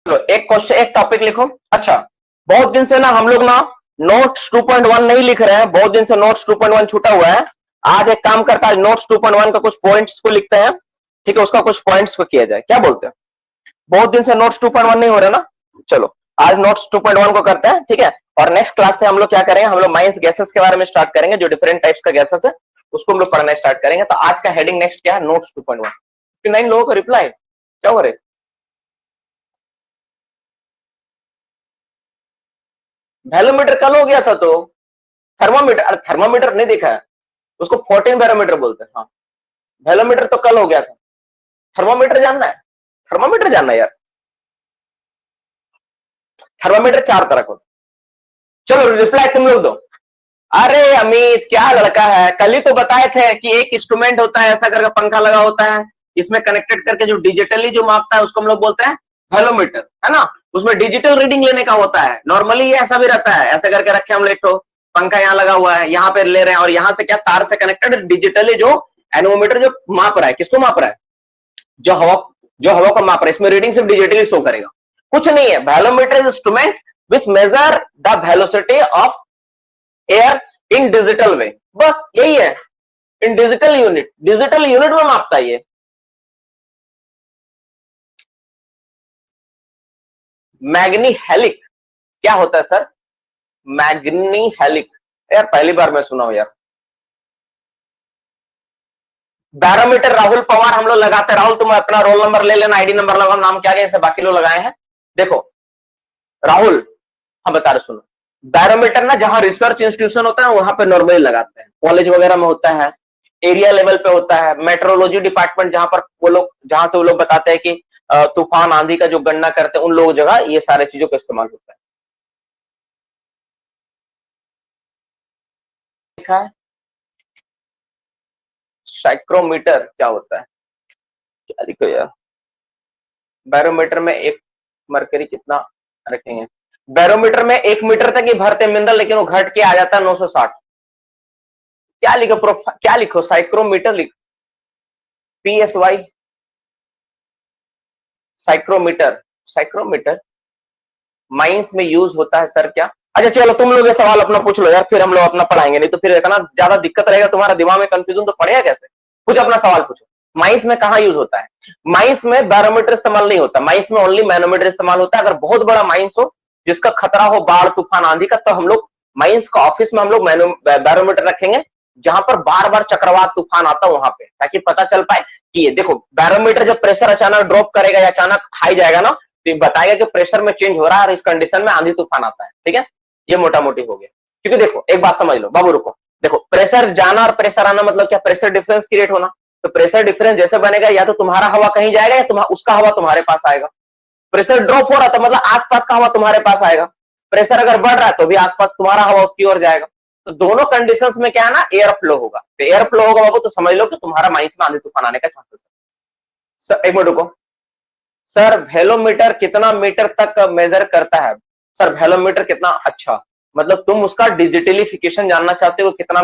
चलो एक क्वेश्चन, एक टॉपिक लिखो। अच्छा, बहुत दिन से ना हम लोग ना नोट्स 2.1 नहीं लिख रहे हैं, बहुत दिन से नोट्स 2.1 छूटा हुआ है। आज एक काम करता है, नोट्स 2.1 का कुछ पॉइंट्स को लिखते हैं, ठीक है, उसका कुछ पॉइंट्स को किया जाए, क्या बोलते हैं? बहुत दिन से नोट्स 2.1 नहीं हो रहा ना, चलो आज नोट्स 2.1 को करते हैं, ठीक है। और नेक्स्ट क्लास से हम लोग क्या करेंगे, हम लोग माइंस गैसेस के बारे में स्टार्ट करेंगे, जो डिफरेंट टाइप्स का गैसेस है उसको हम लोग पढ़ना स्टार्ट करेंगे। तो आज का हेडिंग नेक्स्ट क्या है, नोट्स 2.1। 59 लोगों का रिप्लाई, क्या हो रहे? बैरोमीटर कल हो गया था तो थर्मामीटर, अरे थर्मामीटर नहीं देखा है, उसको 14 बैरोमीटर बोलते हैं। हाँ, बैरोमीटर तो कल हो गया था, थर्मामीटर जानना है, थर्मामीटर जानना है यार। थर्मामीटर 4 तरह का। चलो रिप्लाई तुम लोग दो। अरे अमित क्या लड़का है, कल ही तो बताए थे कि एक इंस्ट्रूमेंट होता है ऐसा करके पंखा लगा होता है, इसमें कनेक्टेड करके जो डिजिटली जो मापता है उसको हम लोग बोलते हैं बैरोमीटर, है ना। उसमें डिजिटल रीडिंग लेने का होता है, नॉर्मली ये ऐसा भी रहता है, ऐसे करके रखे हम लोग, तो पंखा यहाँ लगा हुआ है, यहाँ पे ले रहे हैं और यहाँ से क्या तार से कनेक्टेड डिजिटली जो एनोमीटर जो माप रहा है, किसको माप रहा है, जो हवा, जो हवा को माप रहा है, इसमें रीडिंग सिर्फ डिजिटली शो करेगा, कुछ नहीं है। Barometer is instrument which measure the velocity of air in digital way, बस यही है, in digital unit, digital unit में मापता है ये। मैग्नी हेलिक क्या होता है सर? मैग्नी हेलिक, यार पहली बार मैं सुना हूं यार। बैरोमीटर राहुल पवार हम लोग लगाते हैं, राहुल तुम अपना रोल नंबर ले लेना, आईडी नंबर लगाओ, नाम क्या है, बाकी लोग लगाए हैं। देखो राहुल, हम बता रहे, सुनो, बैरोमीटर ना जहां रिसर्च इंस्टीट्यूशन होता है वहां पे नॉर्मली लगाते हैं, कॉलेज वगैरह में होता है, एरिया लेवल पे होता है, मेट्रोलॉजी डिपार्टमेंट जहां पर वो लोग, जहां से वो लोग बताते हैं कि तूफान आंधी का जो गणना करते हैं उन लोगों जगह ये सारे चीजों का इस्तेमाल होता है। लिखा है साइक्रोमीटर क्या होता है, क्या लिखो यार। बैरोमीटर में एक मरकरी कितना रखेंगे, बैरोमीटर में 1 मीटर तक ही भरते मिनरल, लेकिन वो घट के आ जाता है 960। क्या लिखो क्या लिखो, साइक्रोमीटर लिखो, PSY, साइक्रोमीटर, साइक्रोमीटर माइंस में यूज होता है सर क्या? अच्छा चलो तुम लोग ये सवाल अपना पूछ लो यार, फिर हम लोग अपना पढ़ाएंगे, नहीं तो फिर देखना ज्यादा दिक्कत रहेगा, तुम्हारा दिमाग में कंफ्यूजन तो पड़ेगा कैसे। कुछ अपना सवाल पूछो। माइंस में कहा यूज होता है? माइंस में बैरोमीटर इस्तेमाल नहीं होता, माइंस में ओनली मैनोमीटर इस्तेमाल होता है। अगर बहुत बड़ा माइंस हो जिसका खतरा हो बाढ़ तूफान आंधी का, तो हम लोग माइंस का ऑफिस में हम लोग बैरोमीटर रखेंगे, जहां पर बार बार चक्रवात तूफान आता है वहां पे, ताकि पता चल पाए कि ये देखो बैरोमीटर जब प्रेशर अचानक ड्रॉप करेगा या अचानक हाई जाएगा ना, तो ये बताएगा कि प्रेशर में चेंज हो रहा है और इस कंडीशन में आंधी तूफान आता है, ठीक है। ये मोटा मोटी हो गया। क्योंकि देखो एक बात समझ लो बाबू, रुको, देखो प्रेशर जाना और प्रेशर आना मतलब क्या, प्रेशर डिफरेंस क्रिएट होना। तो प्रेशर डिफरेंस जैसे बनेगा, या तो तुम्हारा हवा कहीं जाएगा या उसका हवा तुम्हारे पास आएगा। प्रेशर ड्रॉप हो रहा था मतलब आसपास का हवा तुम्हारे पास आएगा, प्रेशर अगर बढ़ रहा है तो भी आसपास तुम्हारा हवा उसकी ओर जाएगा। तो दोनों कंडीशंस में क्या है ना, एयर फ्लो होगा, तो एयर फ्लो होगा बाबू, तो समझ लो कि तुम्हारा माइंस में आंधी तूफान आने का चांसेस है। सर एक मिनट रुको, सर वेलोमीटर कितना मीटर तक मेजर करता है? सर वेलोमीटर कितना, अच्छा मतलब तुम उसका डिजिटलीफिकेशन जानना चाहते हो, कितना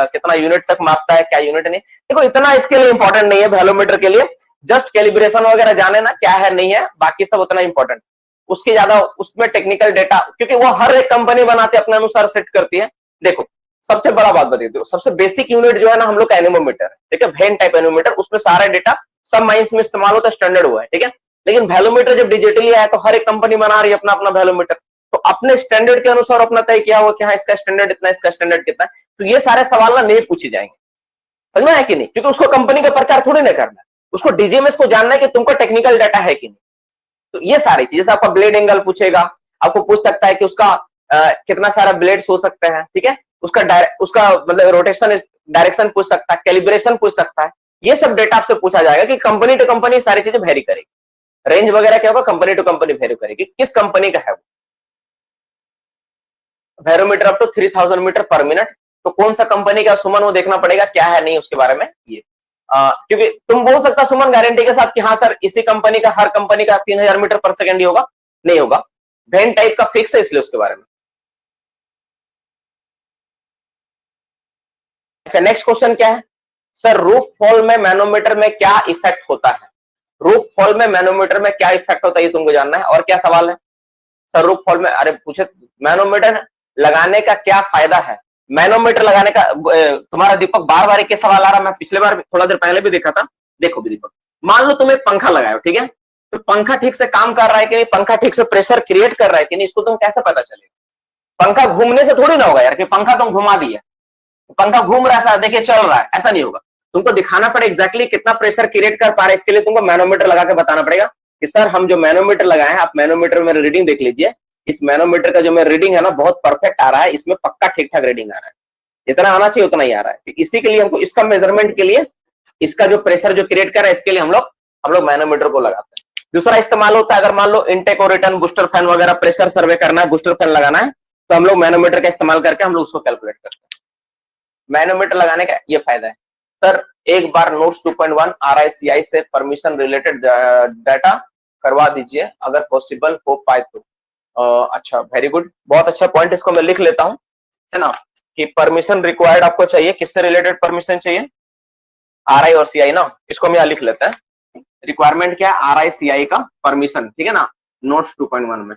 कितना यूनिट तक मापता है, क्या यूनिट नहीं। देखो इतना इसके लिए इंपॉर्टेंट नहीं है वेलोमीटर के लिए, जस्ट कैलिब्रेशन वगैरह जाने ना क्या है नहीं है, बाकी सब उतना इंपॉर्टेंट। उसके ज्यादा उसमें टेक्निकल डेटा, क्योंकि वो हर एक कंपनी बनाते अपने अनुसार सेट करती है। देखो सबसे बड़ा बात बता दो, सबसे बेसिक यूनिट जो है ना हम लोग का एनेमोमीटर है, ठीक है, वेन टाइप एनेमोमीटर, उसमें सारा डेटा सब माइंस में इस्तेमाल होता है, स्टैंडर्ड हुआ है, ठीक है। लेकिन वैल्यूमीटर जब डिजिटली आया तो हर एक कंपनी बना रही है अपना अपना वैल्यूमीटर, तो अपने स्टैंडर्ड के अनुसार अपना तय किया हुआ कि हाँ इसका स्टैंडर्ड इतना, इसका स्टैंडर्ड कितना है। तो ये सारे सवाल ना नहीं पूछे जाएंगे, समझ में है कि नहीं, क्योंकि उसको कंपनी का प्रचार थोड़ी ना करना है, उसको डीजीएमएस को जानना है कि तुमको टेक्निकल डाटा है कि नहीं। तो ये सारी चीजें, आपका ब्लेड एंगल पूछेगा, आपको पूछ सकता है कि उसका कितना सारा ब्लेड्स हो सकते हैं, ठीक है, उसका मतलब रोटेशन डायरेक्शन पूछ सकता है, कैलिब्रेशन पूछ सकता है। ये सब डेटा आपसे पूछा जाएगा कि कंपनी टू कंपनी सारी चीजें वेरी करेगी, रेंज वगैरह क्या होगा कंपनी टू कंपनी वेरी करेगी, किस कंपनी का है वो। Barometer up to 3000 metre per minute, तो कौन सा कंपनी का सुमन वो देखना पड़ेगा क्या है नहीं उसके बारे में ये। क्योंकि तुम बोल सकता सुमन गारंटी के साथ कि हाँ सर इसी कंपनी का, हर कंपनी का 3000 मीटर पर सेकंड ही होगा, नहीं होगा, वेन टाइप का फिक्स है इसलिए उसके बारे में। अच्छा नेक्स्ट क्वेश्चन क्या है सर, रूफ फॉल में मैनोमीटर में क्या इफेक्ट होता है? रूफ फॉल में मैनोमीटर में क्या इफेक्ट होता है ये तुमको जानना है। और क्या सवाल है सर रूफ फॉल में? अरे पूछे मैनोमीटर लगाने का क्या फायदा है, मैनोमीटर लगाने का। तुम्हारा दीपक बार बार एक सवाल आ रहा, मैं पिछले बार थोड़ा देर पहले भी देखा था। देखो भी दीपक, मान लो तुम एक पंखा लगाओ, ठीक है, तो पंखा ठीक से काम कर रहा है कि नहीं, पंखा ठीक से प्रेशर क्रिएट कर रहा है कि नहीं, इसको तुम कैसे पता चलेगा? पंखा घूमने से थोड़ी ना होगा यार, कि पंखा तुम घुमा दिया, पंखा घूम रहा है देखिए चल रहा है, ऐसा नहीं होगा। तुमको दिखाना पड़ेगा एग्जैक्टली कितना प्रेशर क्रिएट कर पा रहा है, इसके लिए तुमको मैनोमीटर लगा के बताना पड़ेगा कि सर हम जो मैनोमीटर लगाए हैं, आप मैनोमीटर में रीडिंग देख लीजिए, इस मैनोमीटर का जो मैं रीडिंग है ना बहुत परफेक्ट आ रहा है, इसमें पक्का ठीक ठाक रीडिंग आ रहा है, जितना आना चाहिए उतना ही आ रहा है। इसी के लिए हमको इसका मेजरमेंट के लिए, इसका जो प्रेशर जो क्रिएट कर रहा है इसके लिए हम लोग मैनोमीटर को लगाते हैं। दूसरा इस्तेमाल होता है, अगर मान लो इनटेक और रिटर्न बूस्टर फैन वगैरह प्रेशर सर्वे करना है, बूस्टर फैन लगाना है, तो हम लोग मैनोमीटर का इस्तेमाल करके हम लोग उसको कैलकुलेट करते हैं। मैनोमीटर लगाने का ये फायदा है। सर एक बार नोट्स 2.1 RICI से परमिशन रिलेटेड डाटा करवा दीजिए अगर पॉसिबल हो पाए तो। अच्छा वेरी गुड, बहुत अच्छा पॉइंट, इसको मैं लिख लेता हूं, है ना, कि परमिशन रिक्वायर्ड आपको चाहिए, किससे रिलेटेड परमिशन चाहिए? RI और CI ना, इसको हम यहाँ लिख लेते हैं। रिक्वायरमेंट क्या है? RICI का परमिशन, ठीक है ना, नोट्स 2.1 में।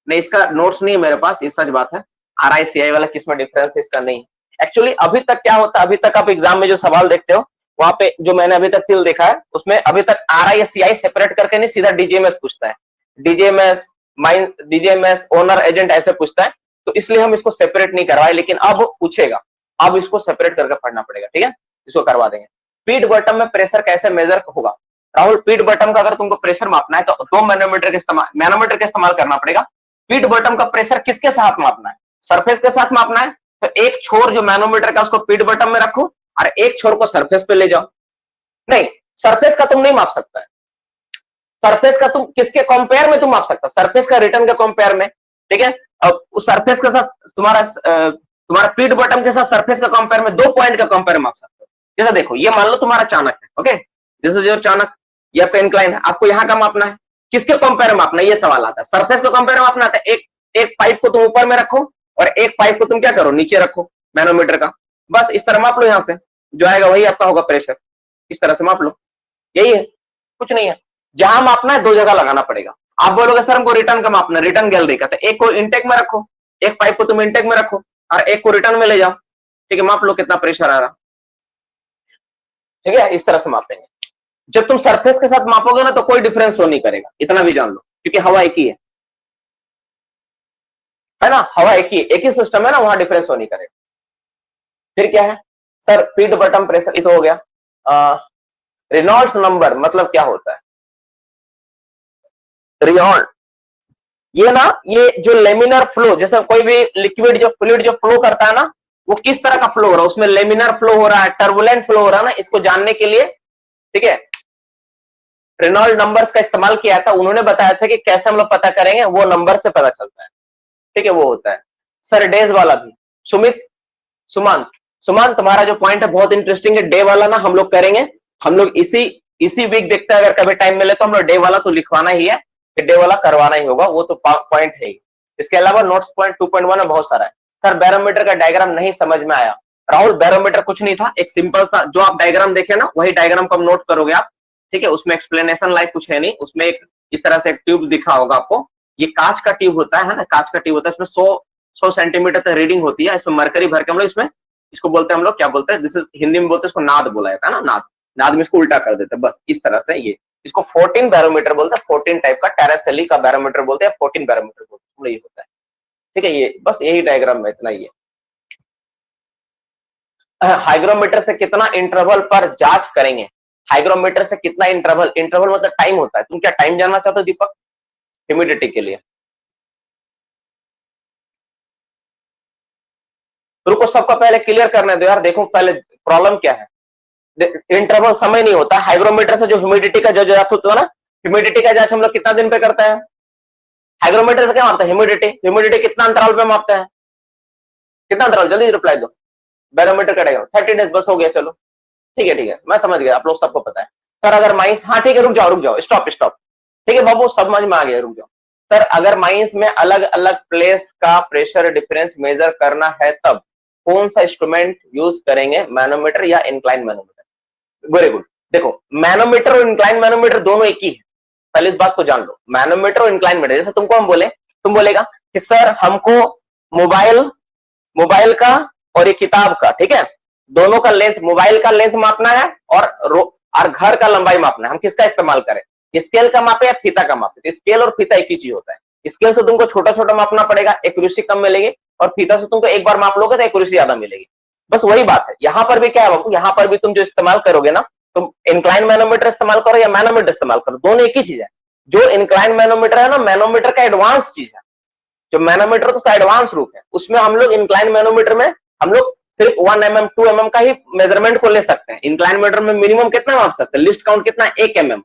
नहीं इसका नोट्स नहीं है मेरे पास, ये सच बात है। RICI वाला किसमें डिफरेंस है, इसका नहीं। एक्चुअली अभी तक क्या होता है, अभी तक आप एग्जाम में जो सवाल देखते हो वहां पे जो मैंने अभी तक फिल देखा है उसमें अभी तक RI या CI सेपरेट करके नहीं, सीधा DGMS पूछता है, DGMS ओनर एजेंट ऐसे पूछता है, तो इसलिए हम इसको सेपरेट नहीं करवाए, लेकिन अब पूछेगा, अब इसको सेपरेट करके पढ़ना पड़ेगा, ठीक है, इसको करवा देंगे। फीड बॉटम में प्रेशर कैसे मेजर होगा? राहुल फीड बॉटम का अगर तुमको प्रेशर मापना है तो दो मैनोमीटर का इस्तेमाल करना पड़ेगा। फीड बॉटम का प्रेशर किसके साथ मापना है? सरफेस के साथ मापना है, तो एक छोर जो मैनोमीटर का उसको फीड बॉटम में रखो और एक छोर को सरफेस पे ले जाओ। नहीं, सरफेस का तुम नहीं माप सकता है, सरफेस का तुम किसके कंपेयर में तुम माप सकता? सरफेस का रिटर्न के कंपेयर में, ठीक है। अब उस सरफेस के साथ तुम्हारा फीड बॉटम के साथ सरफेस का कंपेयर में 2 पॉइंट का कंपेयर माप सकते हो। जैसे देखो ये मान लो तुम्हारा चाणक है, ओके, दिस इज योर चाणक, ये आपका इंक्लाइन है, आपको यहाँ का मापना है, किसके कंपेयर में मापना है ये सवाल आता है। सरफेस को कंपेयर में मापना आता है, एक पाइप को तुम ऊपर में रखो और एक पाइप को तुम क्या करो, नीचे रखो मैनोमीटर का, बस इस तरह माप लो, यहां से जो आएगा वही आपका होगा प्रेशर, इस तरह से माप लो, यही है, कुछ नहीं है। जहां मापना है 2 जगह लगाना पड़ेगा। आप बोलोगे सर हमको रिटर्न का मापना, रिटर्न गैलरी का, तो एक को इंटेक में रखो, एक पाइप को तुम इंटेक में रखो और एक को रिटर्न में ले जाओ, ठीक है, माप लो कितना प्रेशर आ रहा, ठीक है, इस तरह से मापेंगे। जब तुम सरफेस के साथ मापोगे ना तो कोई डिफरेंस शो नहीं करेगा, इतना भी जान लो, क्योंकि हवा एक ही है ना, हवा एक ही सिस्टम है ना, वहां डिफरेंस शो नहीं करेगा। फिर क्या है सर? फीड बॉटम प्रेशर, ये तो हो गया। रेनॉल्ड्स नंबर मतलब क्या होता है? रेनॉल्ड, ये ना, ये जो लेमिनर फ्लो, जैसे कोई भी लिक्विड जो फ्लूइड जो फ्लो करता है ना, वो किस तरह का फ्लो हो रहा है, उसमें लेमिनर फ्लो हो रहा है, टर्बुलेंट फ्लो हो रहा है ना, इसको जानने के लिए, ठीक है, रेनॉल्ड नंबर्स का इस्तेमाल किया था। उन्होंने बताया था कि कैसे हम लोग पता करेंगे, वो नंबर से पता चलता है, ठीक है, वो होता है। सर डेज वाला भी, सुमंत तुम्हारा जो पॉइंट है बहुत इंटरेस्टिंग है, डे वाला ना हम लोग करेंगे, हम लोग इसी वीक देखते हैं, अगर कभी टाइम मिले तो हम लोग डे वाला तो लिखवाना ही है, डे वाला करवाना ही होगा, वो तो पॉइंट है ही। इसके अलावा नोट्स पॉइंट 2.1 में बहुत सारा है। सर बैरोमीटर का डायग्राम नहीं समझ में आया। राहुल बैरोमीटर कुछ नहीं था, एक सिंपल सा जो आप डायग्राम देखे ना वही डायग्राम को नोट करोगे आप, ठीक है, उसमें एक्सप्लेनेशन लाइक कुछ है नहीं, उसमें एक इस तरह से एक ट्यूब दिखा होगा आपको, ये कांच का ट्यूब होता है ना, कांच का ट्यूब होता है, इसमें 100 सेंटीमीटर तक रीडिंग होती है, इसमें मरकरी भर के हम लोग इसमें, इसको बोलते हैं हम लोग क्या बोलते हैं, हिंदी में बोलते हैं इसको नाद बोला जाता है ना, नाद में इसको उल्टा कर देते हैं, बस इस तरह से। ये इसको 14 बैरोमीटर बोलते हैं, 14 टाइप का टेरासेली का बैरोमीटर बोलते हैं, 14 बैरोमीटर बोलते हैं, ये होता है, ठीक है। ये बस यही डायग्राम है, इतना ही है। हाइग्रोमीटर से कितना इंटरवल पर जांच करेंगे? हाइग्रोमीटर से कितना इंटरवल मतलब टाइम होता है। तुम क्या टाइम जानना चाहते हो दीपक, ह्यूमिडिटी के लिए? रुको सबका पहले क्लियर करने दो यार, देखो पहले प्रॉब्लम क्या है। इंटरवल समय नहीं होता, हाइग्रोमीटर से जो ह्यूमिडिटी का जो जांच होता है ना, ह्यूमिडिटी का जांच हम लोग कितना दिन पे करते हैं? हाइग्रोमीटर से क्या मापता है? ह्यूमिडिटी कितना अंतराल पे मापते हैं? कितना अंतराल, जल्दी रिप्लाई दो। बैरोमीटर कटेगा 30 डेज, बस हो गया, चलो ठीक है, मैं समझ गया, आप लोग सबको पता है। सर अगर माइंस, हाँ ठीक है, रुक जाओ, स्टॉप, ठीक है बाबू, समझ में आ गया, रुक जाओ। सर अगर माइंस में अलग अलग प्लेस का प्रेशर डिफरेंस मेजर करना है तब कौन सा इंस्ट्रूमेंट यूज करेंगे, मैनोमीटर या इंक्लाइन मैनोमीटर? वेरी गुड, देखो मैनोमीटर और इंक्लाइन मैनोमीटर दोनों एक ही है, पहले इस बात को जान लो। मैनोमीटर और इंक्लाइन मैनोमीटर, जैसे तुमको हम बोले, तुम बोलेगा कि सर हमको मोबाइल का और ये किताब का, ठीक है, दोनों का लेंथ, मोबाइल का लेंथ मापना है और घर का लंबाई मापना है, हम किसका इस्तेमाल करें, स्केल का मापे या फीता का मापे? तो स्केल और फीता एक ही चीज होता है। स्केल से तुमको छोटा छोटा मापना पड़ेगा, एक्यूरेसी कम मिलेगी, और फीता से तुमको एक बार माप लोगे तो एक्यूरेसी ज्यादा मिलेगी। बस वही बात है यहां पर भी। क्या है बाबू, यहां पर भी तुम जो इस्तेमाल करोगे ना, तुम इंक्लाइन मैनोमीटर इस्तेमाल करो या मैनोमीटर इस्तेमाल करो, दोनों एक ही चीज है। जो इंक्लाइन मैनोमीटर है ना, मैनोमीटर का एडवांस चीज है। जो मैनोमीटर तो एडवांस रूप है, उसमें हम लोग इंक्लाइन मैनोमीटर में हम लोग सिर्फ 1 mm 2 mm का ही मेजरमेंट को ले सकते हैं। इंक्लाइन मैनोमीटर में मिनिमम कितना माप सकते हैं, लिस्ट काउंट कितना, 1 mm।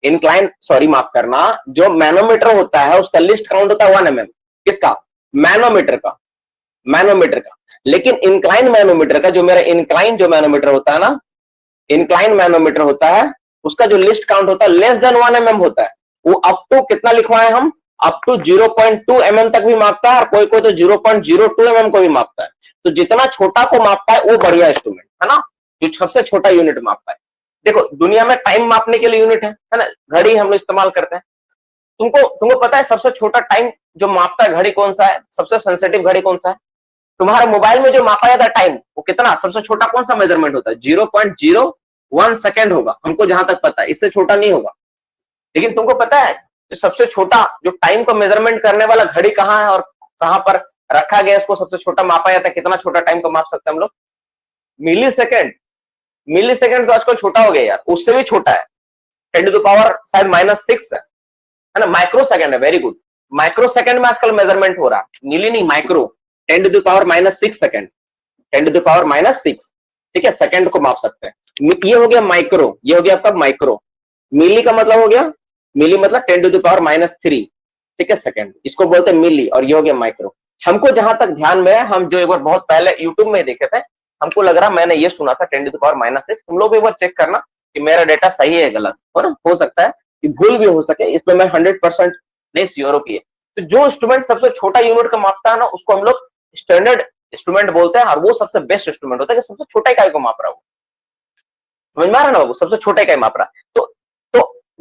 इंक्लाइन, सॉरी माफ करना, जो मैनोमीटर होता है उसका लिस्ट काउंट होता है 1 mm। किसका, मैनोमीटर का, मैनोमीटर का। लेकिन इंक्लाइन मैनोमीटर का, जो मेरा इंक्लाइन जो मैनोमीटर होता है ना, इंक्लाइन मैनोमीटर होता है, उसका जो लिस्ट काउंट होता है लेस देन 1 mm होता है। वो अप टू कितना लिखवाए हम, अप टू 0.2 mm तक भी मापता है, और कोई कोई तो 0.02 mm को भी मापता है। तो जितना छोटा को मापता है वो बढ़िया इंस्ट्रूमेंट है ना, जो सबसे छोटा यूनिट मापता है। देखो दुनिया में टाइम मापने के लिए यूनिट है ना, घड़ी हम लोग इस्तेमाल करते हैं। तुमको पता है सबसे छोटा टाइम जो मापता है घड़ी कौन सा है, सबसे सेंसिटिव घड़ी कौन सा है? तुम्हारे मोबाइल में जो मापा जाता है टाइम, वो कितना, सबसे छोटा कौन सा मेजरमेंट होता है? 0.01 सेकेंड होगा, हमको जहां तक पता है, इससे छोटा नहीं होगा। लेकिन तुमको पता है सबसे छोटा जो टाइम को मेजरमेंट करने वाला घड़ी कहाँ है और कहां पर रखा गया, इसको सबसे छोटा मापा जाता है? कितना छोटा टाइम को माप सकते हैं हम लोग? मिली सेकेंड। मिली सेकेंड तो आजकल छोटा हो गया यार, उससे भी छोटा है, 10 टू द पावर शायद -6 है ना। माइक्रो सेकेंड है, वेरी गुड। माइक्रो सेकेंड में आजकल मेजरमेंट हो रहा है, मिली नहीं, micro. 10 to the power -6 second, 10 to the power -6, ठीक है, सेकेंड को माप सकते हैं। ये हो गया माइक्रो, ये हो गया आपका माइक्रो। मिली का मतलब हो गया, मिली मतलब 10 टू द पावर -3, ठीक है, सेकेंड, इसको बोलते हैं मिली, और ये हो गया माइक्रो। हमको जहां तक ध्यान में है, हम जो एक बार बहुत पहले यूट्यूब में देखे थे, हमको लग रहा मैंने ये सुना था 10 टू द पावर -6। तुम लोग भी एक बार चेक करना कि मेरा डेटा सही है गलत हो ना, हो सकता है कि भूल भी हो सके, इसमें मैं 100% नहीं श्योर की है। तो जो इंस्ट्रूमेंट सबसे छोटा यूनिट का मापता है ना, उसको हम लोग स्टैंडर्ड इंस्ट्रूमेंट बोलते हैं, और वो सबसे बेस्ट इंस्ट्रूमेंट होता है कि सबसे छोटा इकाई को माप रहा हो। समझ में आ रहा है ना बाबू, सबसे छोटा इकाई माप रहा है। तो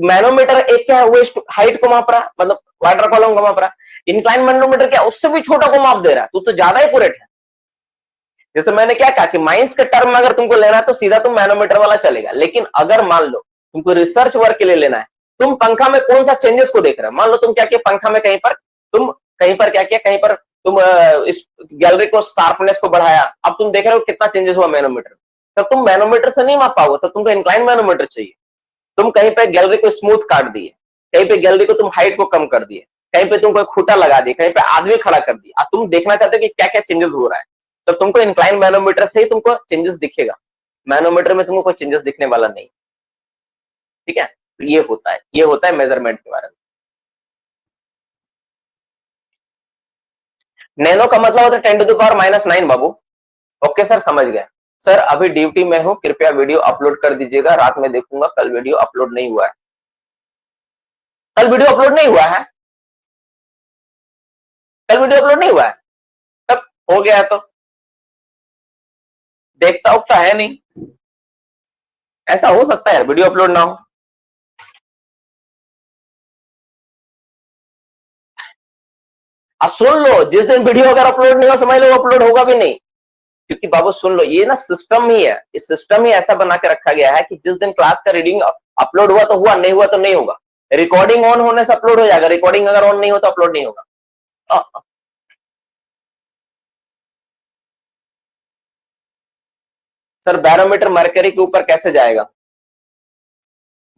मैनोमीटर एक क्या है, वो हाइट को माप रहा है, मतलब वाटर कॉलम को माप रहा है। इंक्लाइन मैनोमीटर क्या, उससे भी छोटा को माप दे रहा है, तो ज्यादा एक्यूरेट है। जैसे मैंने क्या कहा कि माइंस के टर्म में अगर तुमको लेना है तो सीधा तुम मैनोमीटर वाला चलेगा। लेकिन अगर मान लो तुमको रिसर्च वर्क के लिए लेना है, तुम पंखा में कौन सा चेंजेस को देख रहे हो, मान लो तुम क्या किया पंखा में, कहीं पर क्या किया, कहीं पर तुम इस गैलरी को शार्पनेस को बढ़ाया, अब तुम देख रहे हो कितना चेंजेस हुआ मैनोमीटर। तब तुम मैनोमीटर से नहीं माप पाओगे, तब तुमको इंक्लाइन मैनोमीटर चाहिए। तुम कहीं पे गैलरी को स्मूथ काट दिए, कहीं पे गैलरी को तुम हाइट को कम कर दिए, कहीं पे तुम कोई खूटा लगा दिए, कहीं पे आदमी खड़ा कर दिया, अब तुम देखना चाहते हो कि क्या क्या चेंजेस हो रहा है, तो तुमको इंक्लाइन मैनोमीटर से ही तुमको चेंजेस दिखेगा। मैनोमीटर में तुमको कोई चेंजेस दिखने वाला नहीं, ठीक है। तो ये होता है मेजरमेंट के बारे में। नैनो का मतलब होता है 10 टू द पावर -9 बाबू। ओके सर, समझ गए। सर अभी ड्यूटी में हूं, कृपया वीडियो अपलोड कर दीजिएगा, रात में देखूंगा, कल वीडियो अपलोड नहीं हुआ है। कल वीडियो अपलोड नहीं हुआ है, कल वीडियो अपलोड नहीं हुआ है, तब हो गया है तो देखता उगता है नहीं, ऐसा हो सकता है वीडियो अपलोड ना हो। अब सुन लो, जिस दिन वीडियो अगर अपलोड नहीं हो, समझ लो अपलोड होगा भी नहीं। क्योंकि बाबू सुन लो, ये ना सिस्टम ही है, इस सिस्टम ही ऐसा बना के रखा गया है कि जिस दिन क्लास का रीडिंग अपलोड हुआ तो हुआ, नहीं हुआ तो नहीं होगा। रिकॉर्डिंग ऑन होने से अपलोड हो जाएगा, रिकॉर्डिंग अगर ऑन नहीं हो तो अपलोड नहीं होगा। सर बैरोमीटर मरकरी के ऊपर कैसे जाएगा?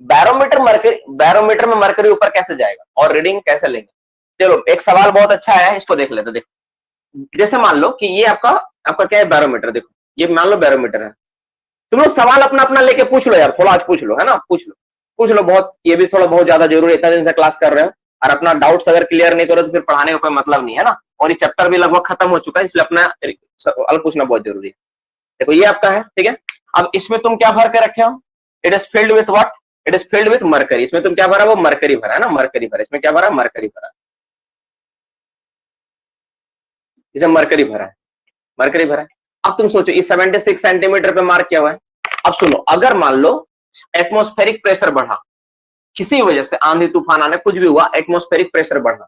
बैरोमीटर में मरकरी ऊपर कैसे जाएगा और रीडिंग कैसे लेंगे? चलो एक सवाल बहुत अच्छा है, इसको देख लेते। देखो जैसे मान लो कि ये आपका क्या है, बैरोमीटर। देखो ये मान लो बैरोमीटर है, तुम लोग सवाल अपना अपना लेके पूछ लो यार, थोड़ा आज पूछ लो, है ना, पूछ लो बहुत, ये भी थोड़ा बहुत ज्यादा जरूरी है, इतना दिन से क्लास कर रहे हो, और अपना डाउट्स अगर क्लियर नहीं करो तो फिर पढ़ाने का कोई मतलब नहीं है ना। और ये चैप्टर भी लगभग खत्म हो चुका है, इसलिए अपना सवाल पूछना बहुत जरूरी है। देखो ये आपका है, ठीक है। अब इसमें तुम क्या भर के रखे हो? It is filled with what? It is filled with mercury. इसमें तुम क्या भरा? वो मरकरी भरा है ना, मरकरी भरा। इसमें क्या भरा? मरकरी भरा। इसे मरकरी भरा है, मरकरी भरा है। अब तुम सोचो इस 76 सेंटीमीटर पे मार्क किया हुआ है। अब सुनो, अगर मान लो एटमॉस्फेरिक प्रेशर बढ़ा, किसी वजह से आंधी तूफान आने कुछ भी हुआ, एटमॉस्फेरिक प्रेशर बढ़ा,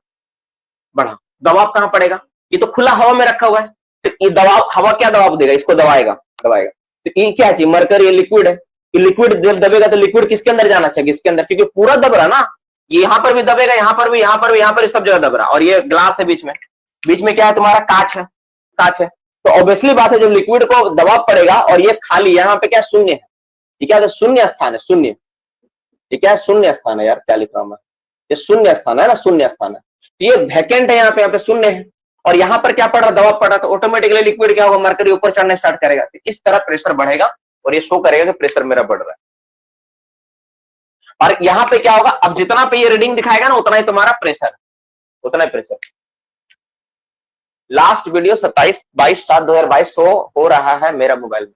दबाव कहां पड़ेगा? ये तो खुला हवा में रखा हुआ है, तो ये दबाव, हवा क्या दबाव देगा? इसको दबाएगा। तो ये क्या चीज? मरकरी, ये लिक्विड है, ये लिक्विड जब दबेगा तो लिक्विड किसके अंदर जाना चाहिए? इसके अंदर, क्योंकि पूरा दब रहा ना, ये यहां पर भी दबेगा, यहां पर भी, यहां पर भी, यहां पर सब जगह दब रहा। और ये ग्लास है बीच में क्या है तुम्हारा? कांच है। तो ऑब्वियसली बात है, जब लिक्विड को दबाव पड़ेगा और ये खाली, यहाँ पे क्या शून्य है, ये क्या है? शून्य स्थान है, शून्य। ये क्या है? शून्य स्थान है यार, क्या लिख रहा हूं मैं? ये शून्य स्थान है ना, शून्य स्थान है। तो ये वैकेंट है, यहाँ पे शून्य है, और यहाँ पर क्या पड़ रहा? दबाव पड़ रहा, तो ऑटोमेटिकली लिक्विड क्या होगा? मरकरी ऊपर चढ़ना स्टार्ट करेगा। तो इस तरह प्रेशर बढ़ेगा और ये शो करेगा कि प्रेशर मेरा बढ़ रहा है। और यहाँ पे क्या होगा? अब जितना पे ये रीडिंग दिखाएगा ना, उतना ही तुम्हारा प्रेशर, उतना ही प्रेशर। लास्ट वीडियो 27/22/2022 हो रहा है मेरा मोबाइल में।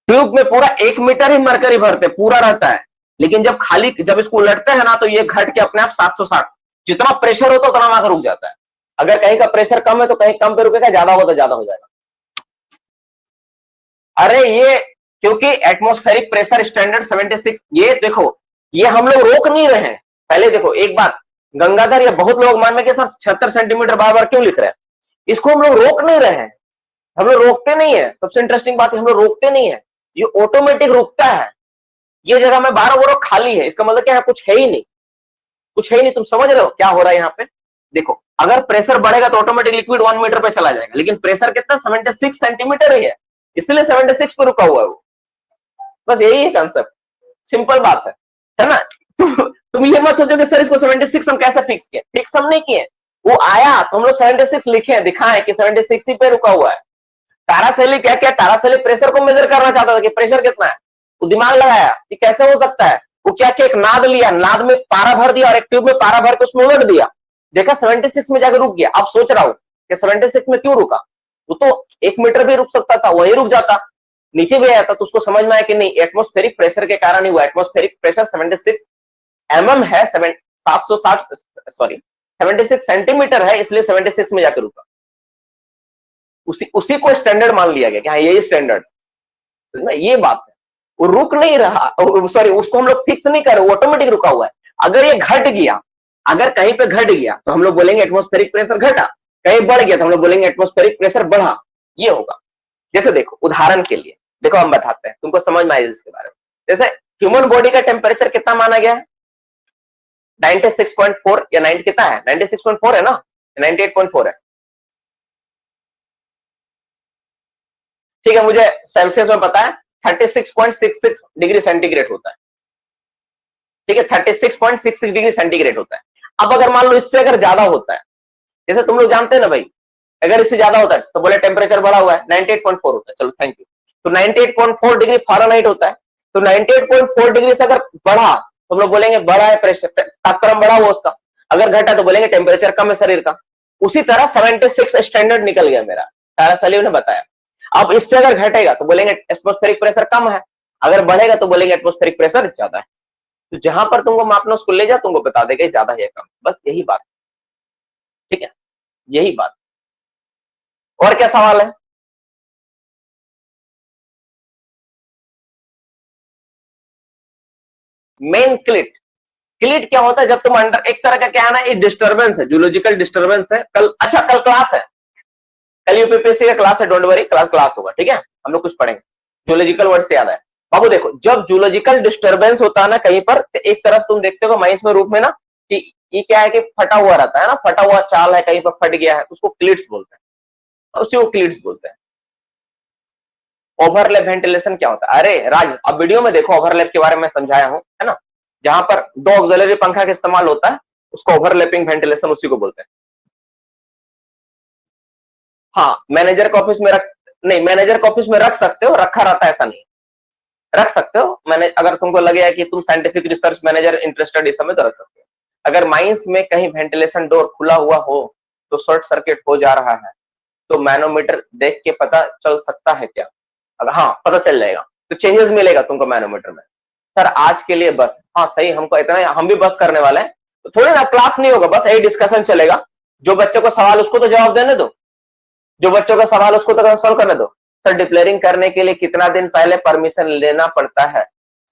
ट्यूब में पूरा 1 मीटर ही मरकरी भरते पूरा रहता है, लेकिन जब इसको उलटते हैं ना, तो ये घट के अपने आप 760, जितना प्रेशर होता है उतना ना रुक जाता है। अगर कहीं का प्रेशर कम है तो कहीं कम पे रुकेगा, ज्यादा हो तो ज्यादा हो जाएगा। अरे ये क्योंकि एटमॉस्फेरिक प्रेशर स्टैंडर्ड 76, ये देखो, ये हम लोग रोक नहीं रहे हैं। पहले देखो एक बात, गंगाधर, ये बहुत लोग मान में कि सर 76 सेंटीमीटर बार बार क्यों लिख रहे हैं? इसको हम लोग रोक नहीं रहे हैं, हम लोग रोकते नहीं है। सबसे इंटरेस्टिंग बात है, हम लोग रोकते नहीं है, ये ऑटोमेटिक रुकता है। ये जगह में 12 बोरो खाली है, इसका मतलब क्या है? कुछ है ही नहीं, कुछ है ही नहीं। तुम समझ रहे हो क्या हो रहा है यहाँ पे? देखो, अगर प्रेशर बढ़ेगा तो ऑटोमेटिक लिक्विड 1 मीटर पे चला जाएगा, लेकिन प्रेशर कितना? 76 सेंटीमीटर ही है, इसलिए 76 पे रुका हुआ है वो। बस यही है कंसेप्ट, सिंपल बात है ना? तुम ये मत सोचो कि सर इसको 76 हम कैसे फिक्स किए। फिक्स हम नहीं किए, वो आया तो हम लोग 76 लिखे, दिखाएं कि 76 ही पे रुका हुआ है। ताराशैली क्या क्या? ताराशैली प्रेशर को मेजर करना चाहता था कि प्रेशर कितना है, वो दिमाग लगाया कि कैसे हो सकता है। वो क्या एक नाद लिया, नाद में पारा भर दिया और एक ट्यूब में पारा भर के उसमें उलट दिया, देखा 76 में जाकर रुक गया। अब सोच रहा हूं कि 76 में क्यों रुका? वो तो 1 मीटर भी रुक सकता था, वही रुक जाता, नीचे भी आया था। तो उसको समझ में आया कि नहीं, एटमॉस्फेरिक प्रेशर के कारण ही हुआ। एटमॉस्फेरिक प्रेशर 76 mm है, 76 सेंटीमीटर है, इसलिए 76 में जाकर रुका। उसी को स्टैंडर्ड मान लिया गया कि हाँ यही स्टैंडर्ड, ये बात है। वो रुक नहीं रहा, सॉरी, उसको हम लोग फिक्स नहीं कर रहे, ऑटोमेटिक रुका हुआ है। अगर ये घट गया, अगर कहीं पे घट गया तो हम लोग बोलेंगे एटमॉस्फेरिक प्रेशर घटा, कहीं बढ़ गया तो हम लोग बोलेंगे एटमॉस्फेरिक प्रेशर बढ़ा। ये होगा। जैसे देखो, उदाहरण के लिए देखो, हम बताते हैं, तुमको समझ में आएगा इसके बारे में। जैसे ह्यूमन बॉडी का टेम्परेचर कितना माना गया है? 96.4 या 90 कितना है? 96.4 है ना, 98.4 है। ठीक है, मुझे सेल्सियस में पता है 36.66 डिग्री सेंटीग्रेड होता है। ठीक है, 36.66 डिग्री सेंटीग्रेड होता है। अब अगर मान लो इससे अगर ज्यादा होता है, जैसे तुम लोग जानते हैं ना भाई, अगर इससे ज्यादा होता है तो बोले टेम्परेचर बढ़ा हुआ है, 98.4 होता है। चलो थैंक यू। तो 98.4 डिग्री फ़ारेनहाइट होता है। तो 98.4 डिग्री से अगर बढ़ा तो हम लोग बोलेंगे बढ़ा है प्रेशर, तापक्रम बढ़ा हुआ उसका। अगर घटा तो बोलेंगे टेम्परेचर कम है शरीर का। उसी तरह 76 स्टैंडर्ड निकल गया मेरा, ताराशैली ने बताया। अब इससे अगर घटेगा तो बोलेंगे एटमॉस्फेरिक प्रेशर कम है, अगर बढ़ेगा तो बोलेंगे एटमॉस्फेरिक प्रेशर ज्यादा है। तो जहां पर तुमको मापना उसको ले जा, तुमको बता देगा ज्यादा है कम, बस यही बात। ठीक है, यही बात। और क्या सवाल है? मेन क्लिट, क्लिट क्या होता है? जब तुम अंडर, एक तरह का क्या है ना, ये डिस्टर्बेंस है, जूलॉजिकल डिस्टर्बेंस है। कल, अच्छा कल क्लास है, कल यूपीपीएससी का क्लास है, डोंट वरी, क्लास होगा। ठीक है, हम लोग कुछ पढ़ेंगे। जूलॉजिकल वर्ड से याद है बाबू, देखो जब जूलॉजिकल डिस्टर्बेंस होता है ना कहीं पर, तो एक तरफ तुम देखते हो माइंस में रूप में ना कि ये क्या है कि फटा हुआ रहता है ना, फटा हुआ चाल है, कहीं पर फट गया है, उसको क्लिट्स बोलते हैं, उसी को क्लिट्स बोलते हैं। ओवरलैप वेंटिलेशन क्या होता है? अरे राज, अब वीडियो में देखो, ओवरलैप के बारे में समझाया हूं, है ना, जहां पर 2 ऑक्सिलरी पंखा का इस्तेमाल होता है, उसको ओवरलैपिंग वेंटिलेशन उसी को बोलते हैं। हाँ, मैनेजर के ऑफिस में रख, नहीं मैनेजर के ऑफिस में रख सकते हो, रखा रहता है ऐसा नहीं, रख सकते हो। मैंने, अगर तुमको लगे कि तुम साइंटिफिक रिसर्च मैनेजर इंटरेस्टेड इस समय, तो रख सकते हो। अगर माइंस में कहीं वेंटिलेशन डोर खुला हुआ हो तो शॉर्ट सर्किट हो जा रहा है, तो मैनोमीटर देख के पता चल सकता है क्या? अगर हाँ पता चल जाएगा तो चेंजेस मिलेगा तुमको मैनोमीटर में। सर आज के लिए बस, हाँ सही, हमको इतना, हम भी बस करने वाले हैं, तो थोड़ी ना क्लास नहीं होगा, बस यही डिस्कशन चलेगा। जो बच्चों को सवाल उसको तो जवाब देने दो, जो बच्चों का सवाल उसको तो सॉल्व करने दो। सर डिक्लेयरिंग करने के लिए कितना दिन पहले परमिशन लेना पड़ता है?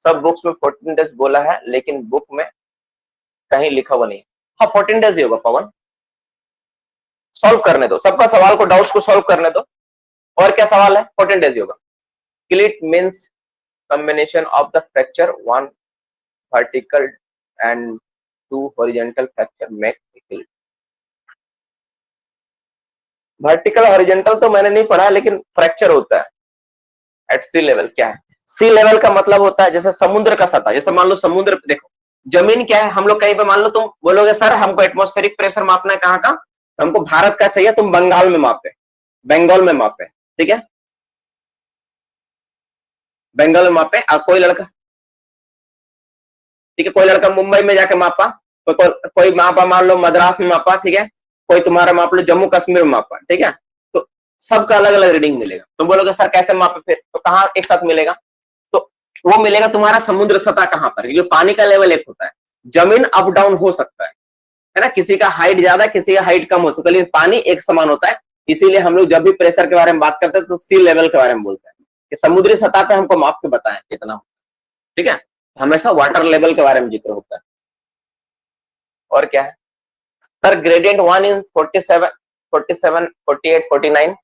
सब बुक्स में 14 डेज बोला है, लेकिन बुक में कहीं लिखा हुआ नहीं। हाँ 14 डेज ही होगा पवन। सॉल्व करने दो, सबका सवाल को, डाउट्स को सॉल्व करने दो। और क्या सवाल है? 14 डेज ही होगा। क्लिट means combination of the fracture, one vertical and two horizontal fracture make a vertical horizontal तो मैंने नहीं पढ़ा, लेकिन फ्रैक्चर होता है एट सी लेवल। क्या है सी लेवल का मतलब? होता है जैसे समुद्र का सतह, जैसे मान लो समुद्र, देखो जमीन क्या है, हम लोग कहीं पे मान लो, तुम बोलोगे सर हमको एटमॉस्फेरिक प्रेशर मापना है, कहाँ का? हमको भारत का चाहिए, तुम बंगाल में मापे, बंगाल में मापे, ठीक है, बंगाल में मापे। कोई लड़का, ठीक है, कोई लड़का मुंबई में जाके मापा, कोई मापा मान लो मद्रास में मापा, ठीक है, कोई तुम्हारा माप लो जम्मू कश्मीर में मापा, ठीक है, तो सबका अलग अलग रीडिंग मिलेगा। तुम बोलोगे सर कैसे मापे फिर? तो कहाँ एक साथ मिलेगा? तो वो मिलेगा तुम्हारा समुद्र सतह कहाँ पर, क्योंकि पानी का लेवल एक होता है, जमीन अप डाउन हो सकता है ना, किसी का हाइट ज्यादा, किसी का हाइट कम हो सकता है, लेकिन पानी एक समान होता है। इसीलिए हम लोग जब भी प्रेशर के बारे में बात करते हैं तो सी लेवल के बारे में बोलते हैं कि समुद्री सतह पे हमको माप के बताएं कितना, ठीक है, हमेशा वाटर लेवल के बारे में जिक्र होता है। और क्या है सर? ग्रेडियंट 1 इन 47, 48, 49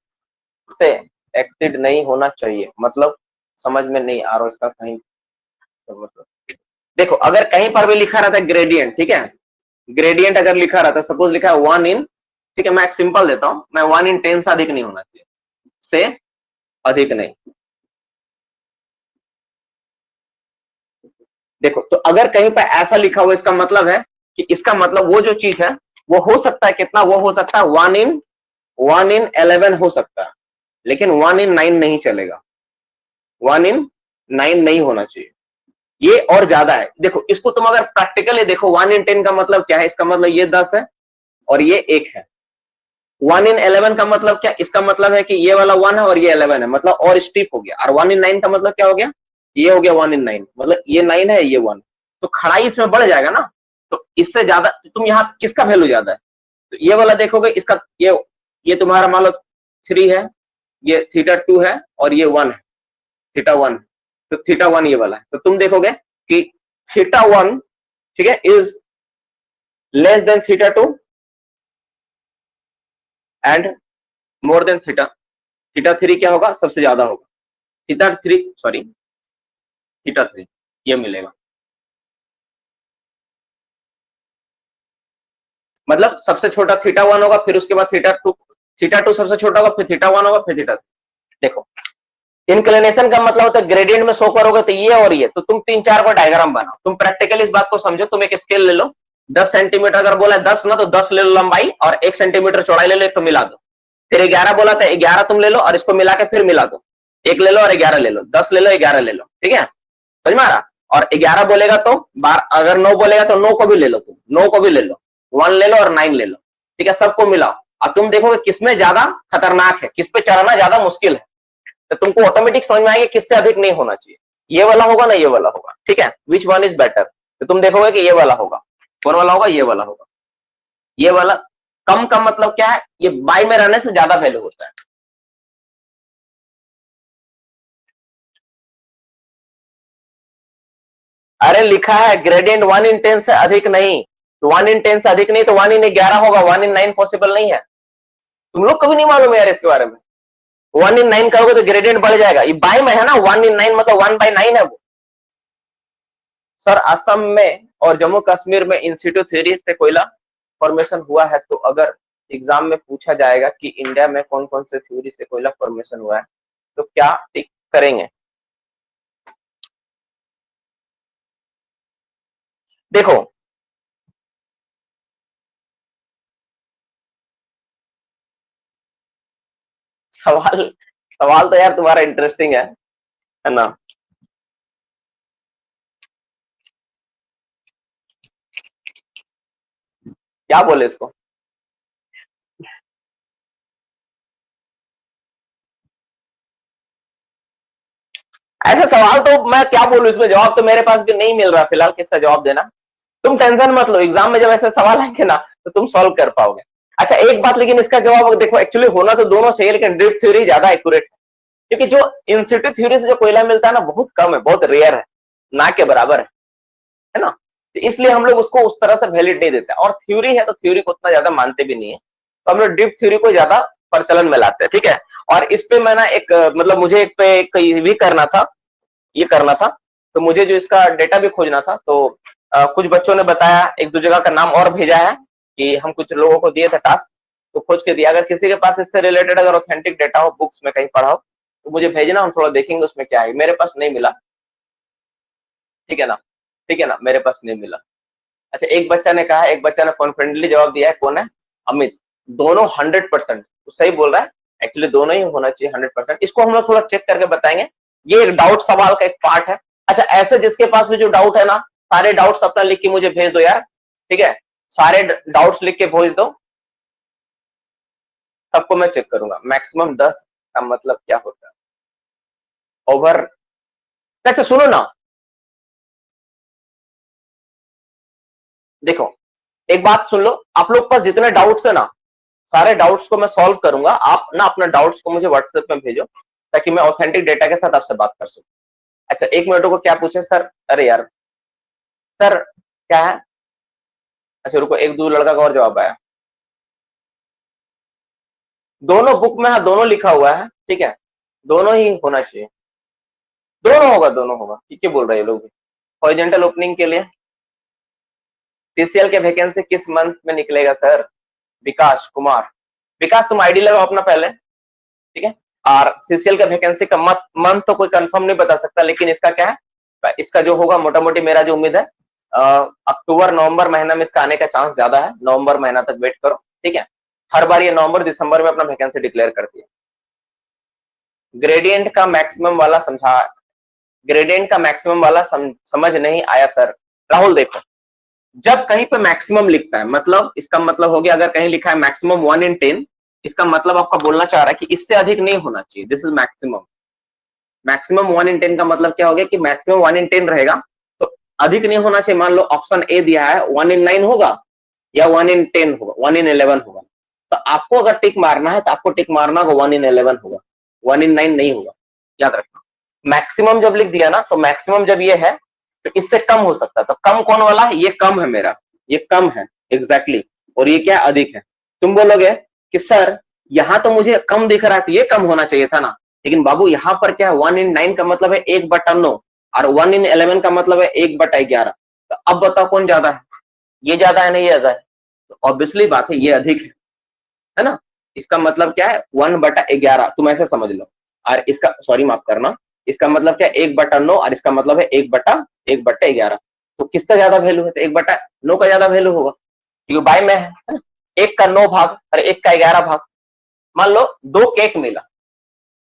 से एक्सीड नहीं होना चाहिए, मतलब समझ में नहीं आ रहा इसका कहीं तो मतलब। देखो अगर कहीं पर भी लिखा रहता है ग्रेडियंट, ठीक है, ग्रेडियंट अगर लिखा रहता है, सपोज लिखा है 1 इन, ठीक है, मैं एक सिंपल देता हूं, मैं 1 इन 10 से अधिक नहीं होना चाहिए, से अधिक नहीं। देखो तो अगर कहीं पर ऐसा लिखा हुआ, इसका मतलब है कि इसका मतलब वो जो चीज है वो हो सकता है कितना, वो हो सकता है 1 इन 11 हो सकता है, लेकिन 1 इन 9 नहीं चलेगा, 1 इन 9 नहीं होना चाहिए, ये और ज्यादा है। देखो इसको तुम अगर प्रैक्टिकली देखो, 1 इन 10 का मतलब क्या है? इसका मतलब ये 10 है और ये 1 है। 1 इन 11 का मतलब क्या? इसका मतलब है कि ये वाला 1 है और ये 11 है, मतलब और स्टीप हो गया। और 1 इन 9 का मतलब क्या हो गया? ये हो गया 1 इन 9, मतलब ये 9 है, ये 1, तो खड़ाई इसमें बढ़ जाएगा ना। तो इससे ज्यादा तो तुम यहाँ किसका वैल्यू ज्यादा है? तो ये वाला देखोगे, इसका ये तुम्हारा मान लो 3 है, ये θ2 है और ये 1 है, θ1, तो θ1 ये वाला है, तो तुम देखोगे कि θ1, ठीक है, is less than θ2 and more than θ3 क्या होगा? सबसे ज्यादा होगा, θ3 सॉरी θ3 ये मिलेगा। मतलब सबसे छोटा θ1 होगा, फिर उसके बाद θ2 सबसे छोटा होगा, फिर θ1 होगा, फिर θ3। देखो इंक्लिनेशन का मतलब होता है ग्रेडियंट में शो करोगे तो ये और ये, तो तुम 3-4 को डायग्राम बनाओ, तुम प्रैक्टिकली इस बात को समझो। तुम एक स्केल ले लो, 10 सेंटीमीटर अगर बोला 10 ना, तो 10 ले लो लंबाई और 1 सेंटीमीटर चौड़ाई ले लो, एक तो मिला दो। फिर 11 बोला था, 11 तुम ले लो और इसको मिला के फिर मिला दो, 1 ले लो और 11 ले लो, 10 ले लो 11 ले लो, ठीक है, समझ में आ रहा? और 11 बोलेगा तो अगर 9 बोलेगा तो 9 को भी ले लो, तुम 9 को भी ले लो, 1 ले लो और 9 ले लो, ठीक है, सबको मिलाओ। अब तुम देखोगे किसमें ज्यादा खतरनाक है, किस पे चढ़ना ज्यादा मुश्किल है, तो तुमको ऑटोमेटिक समझ में आएगा किससे अधिक नहीं होना चाहिए, ये वाला होगा ना ये वाला होगा, ठीक है, विच वन इज बेटर, तो तुम देखोगे कि ये वाला होगा, कौन वाला होगा? ये वाला होगा। ये वाला कम का मतलब क्या है? ये बाई में रहने से ज्यादा वैल्यू होता है। अरे लिखा है ग्रेडियंट 1 इन 10 से अधिक नहीं, तो 1 इन 10 से अधिक नहीं तो 1 इन 11 होगा, 1 इन 9 पॉसिबल नहीं है। तुम लोग कभी नहीं मालूम यार इसके बारे में। 1 इन 9 करोगे तो ग्रेडियंट बढ़ जाएगा, ये बाई में है ना, 1 इन 9 मतलब 1/9 है वो। सर असम में और जम्मू कश्मीर में इंस्टीट्यूट थ्योरी से कोयला फॉर्मेशन हुआ है, तो अगर एग्जाम में पूछा जाएगा कि इंडिया में कौन कौन से थ्योरी से कोयला फॉर्मेशन हुआ है, तो क्या टिक करेंगे? देखो सवाल सवाल तो यार तुम्हारा इंटरेस्टिंग है ना? क्या बोले इसको? ऐसे सवाल तो मैं क्या बोलूं, इसमें जवाब तो मेरे पास भी नहीं मिल रहा फिलहाल, किसका जवाब देना। तुम टेंशन मत लो, एग्जाम में जब ऐसे सवाल आएंगे ना तो तुम सॉल्व कर पाओगे। अच्छा एक बात, लेकिन इसका जवाब देखो, एक्चुअली होना तो दोनों चाहिए, लेकिन ड्रिफ्ट थ्योरी ज्यादा एक्यूरेट है। क्योंकि जो इंसिटू थ्योरी से जो कोयला मिलता है ना बहुत कम है, बहुत रेयर है, ना के बराबर है ना। तो इसलिए हम लोग उसको उस तरह से वैलिड नहीं देते, और थ्योरी है तो थ्योरी को उतना ज्यादा मानते भी नहीं है, तो हम लोग डीप थ्योरी को ज्यादा प्रचलन में लाते हैं, ठीक है। और इस पे मैं ना एक मतलब मुझे एक पे एक भी करना था, ये करना था, तो मुझे जो इसका डेटा भी खोजना था, तो कुछ बच्चों ने बताया, एक दो जगह का नाम और भेजा है कि हम कुछ लोगों को दिए थे टास्क, तो खोज के दिया। अगर किसी के पास इससे रिलेटेड अगर ऑथेंटिक डेटा हो, बुक्स में कहीं पढ़ा हो, तो मुझे भेजना, हम थोड़ा देखेंगे उसमें क्या है। मेरे पास नहीं मिला, ठीक है ना, ठीक है ना, मेरे पास नहीं मिला। अच्छा, एक बच्चा ने कहा, एक बच्चा ने कॉन्फिडेंटली जवाब दिया है, कौन है, अमित, दोनों 100%, तो सही बोल रहा है, एक्चुअली दोनों ही होना चाहिए 100%। इसको हम लोग थोड़ा चेक करके बताएंगे, ये एक डाउट सवाल का एक पार्ट है। अच्छा, ऐसे जिसके पास भी जो डाउट है ना, सारे डाउट्स अपना लिख के मुझे भेज दो यार, ठीक है, सारे डाउट्स लिख के भेज दो, सबको मैं चेक करूंगा। मैक्सिमम 10 का मतलब क्या होता है, ओवर। अच्छा सुनो ना, देखो एक बात सुन लो, आप लोग पास जितने डाउट्स है ना, सारे डाउट्स को मैं सॉल्व करूंगा, आप ना अपने डाउट्स को मुझे व्हाट्सएप में भेजो, ताकि मैं ऑथेंटिक डेटा के साथ आपसे बात कर सकूं। अच्छा, एक मिनट को क्या पूछे सर, अरे यार सर क्या है, अच्छा रुको, एक दो लड़का का और जवाब आया, दोनों बुक में, हाँ दोनों लिखा हुआ है, ठीक है, दोनों ही होना चाहिए, दोनों होगा, दोनों होगा, ठीक है बोल रहे हैं लोग भी। हॉरिजॉन्टल ओपनिंग के लिए सीसीएल के वैकेंसी किस मंथ में निकलेगा सर, विकास कुमार, विकास तुम आईडी लगाओ अपना पहले, ठीक है। और सीसीएल का वैकेंसी का मंथ तो कोई कंफर्म नहीं बता सकता, लेकिन इसका क्या है, इसका जो होगा मोटा मोटी मेरा जो उम्मीद है, अक्टूबर नवंबर महीना में इसका आने का चांस ज्यादा है, नवंबर महीना तक वेट करो, ठीक है। हर बार ये नवंबर दिसंबर में अपना वैकेंसी डिक्लेयर करती है। ग्रेडियंट का मैक्सिमम वाला समझा, ग्रेडियंट का मैक्सिमम वाला समझ नहीं आया सर। राहुल देखो, जब कहीं पे मैक्सिमम लिखता है, मतलब इसका मतलब हो गया, अगर कहीं लिखा है मैक्सिमम 1 in 10, इसका मतलब आपका बोलना चाह रहा है कि इससे अधिक नहीं होना चाहिए, this is maximum. Maximum 1 in 10 का मतलब क्या हो गया कि मैक्सिमम 1 in 10 रहेगा, तो अधिक नहीं होना चाहिए। मान लो ऑप्शन ए दिया है 1 in 9 होगा, या 1 in 10 होगा, 1 in 11 होगा, तो आपको अगर टिक मारना है तो आपको टिक मारना होगा 1 in 11 होगा, 1 in 9 नहीं होगा, याद रखना। मैक्सिमम जब लिख दिया ना, तो मैक्सिमम जब ये है तो इससे कम हो सकता है, तो कम कौन वाला है, ये कम है मेरा, ये कम है एग्जैक्टली exactly। और ये क्या अधिक है। तुम बोलोगे कि सर यहां तो मुझे कम दिख रहा है, तो ये कम होना चाहिए था ना, लेकिन बाबू यहाँ पर क्या है, 1 in 9 का मतलब है 1/9, और 1 in 11 का मतलब है 1/11, तो अब बताओ कौन ज्यादा है, ये ज्यादा है, नहीं ये ज्यादा है, तो ऑब्वियसली बात है ये अधिक है ना। इसका मतलब क्या है, 1/11, तुम ऐसे समझ लो। और इसका, सॉरी माफ करना, इसका मतलब क्या है 1/9, और इसका मतलब है 1/11। तो किसका ज्यादा वैल्यू है, तो 1/9 का ज्यादा वैल्यू होगा, क्योंकि बाय में है ना? 1 का 9 भाग और 1 का 11 भाग, मान लो 2 केक मिला,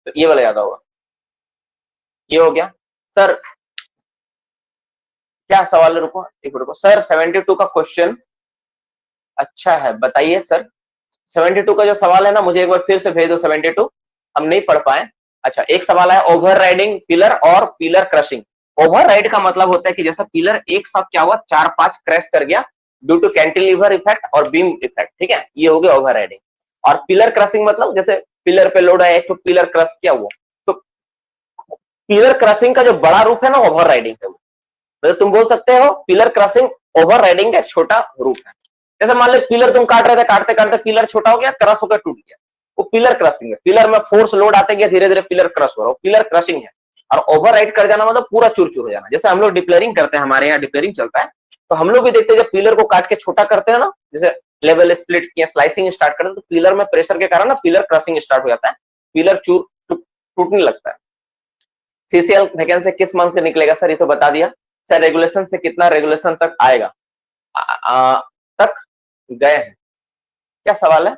तो ये वाला ज्यादा होगा। ये हो गया सर, क्या सवाल है, रुको एक रुको सर, 72 का क्वेश्चन, अच्छा है बताइए सर। 72 का जो सवाल है ना, मुझे एक बार फिर से भेज दो 72, हम नहीं पढ़ पाए। अच्छा, एक सवाल है, ओवर राइडिंग पिलर और पिलर क्रशिंग। ओवर राइड का मतलब होता है कि जैसा पिलर एक साथ क्या हुआ, 4-5 क्रैश कर गया ड्यू टू कैंटिलीवर इफेक्ट और बीम इफेक्ट, ठीक है, ये हो गया ओवर राइडिंग। और पिलर क्रशिंग मतलब जैसे पिलर पे लोड है, एक तो पिलर क्रश किया हुआ, तो पिलर क्रशिंग का जो बड़ा रूप है ना, ओवर राइडिंग है। मतलब तुम बोल सकते हो पिलर क्रशिंग ओवर राइडिंग का एक छोटा रूप है। जैसे मान लो पिलर तुम काट रहे थे, काटते काटते पिलर छोटा हो गया, क्रश होकर टूट गया, वो पिलर क्रशिंग है। पिलर में फोर्स लोड आते गया, धीरे धीरे पिलर क्रश हो रहा है, पिलर क्रशिंग है। और ओवर राइड कर जाना मतलब पूरा चूर चूर हो जाना। जैसे हम लोग डिप्लेरिंग करते हैं, हमारे यहाँ डिप्लेरिंग चलता है, तो हम लोग भी देखते हैं जब पिलर को काट के छोटा करते हैं ना, जैसे लेवल स्प्लिट किया, स्लाइसिंग स्टार्ट करते हैं, तो पिलर में प्रेशर के कारण ना पिलर क्रशिंग स्टार्ट हो जाता है, पिलर चूर टूटने लगता है। सीसीएल वैकेंसी किस मंथ से निकलेगा सर, ये तो बता दिया सर। रेगुलेशन से कितना रेगुलेशन तक आएगा, तक गए हैं, क्या सवाल है।